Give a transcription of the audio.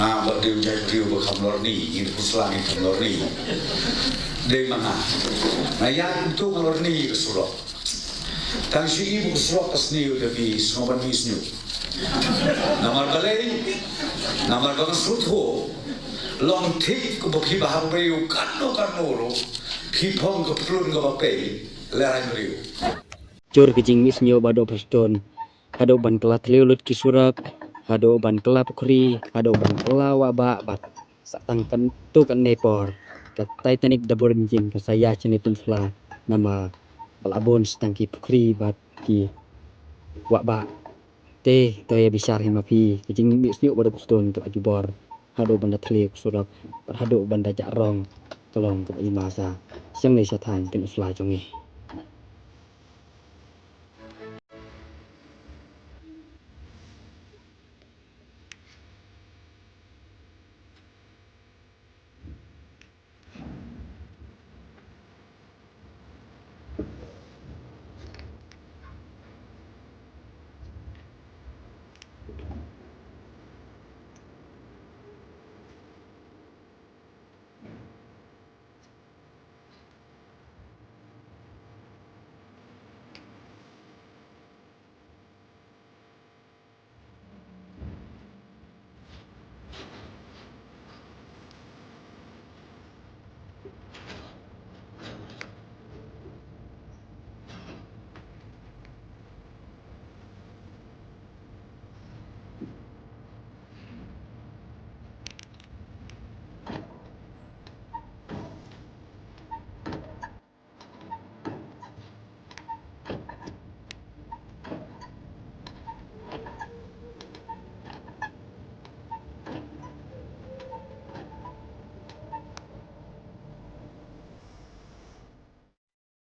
berdiri jadi thliew berkamlor ni, ini puslang ini kamlor ni. Dari mana? Yang itu kamlor ni ke surok. Tang shñiuh ke surok ke shñiuh tapi semua ni shñiuh. Namar balai, namar bang sutho. Long tik ke bukti bahar beriu kano ro, pipong ke pelun ke bapai, lerang beriu. Cur ke jingmih shñiuh bado Prestone. Haduh ban kela thliew lut ki surok. Haduh ban kela pukri, haduh ban kela wabak bat. Satang kan tu kan nepor. Katai tanik dabur jin kasaya cenitun fla. Nama balabon setang ki pukri bat ki wabak. Te toya besar himapi. Jingmih shñiuh bado Prestone tu Jubor. Haduh banda thliew surok. Haduh banda jak rong. Tolong ke imasa. Siang ni sa thaiñ pynursla jongi.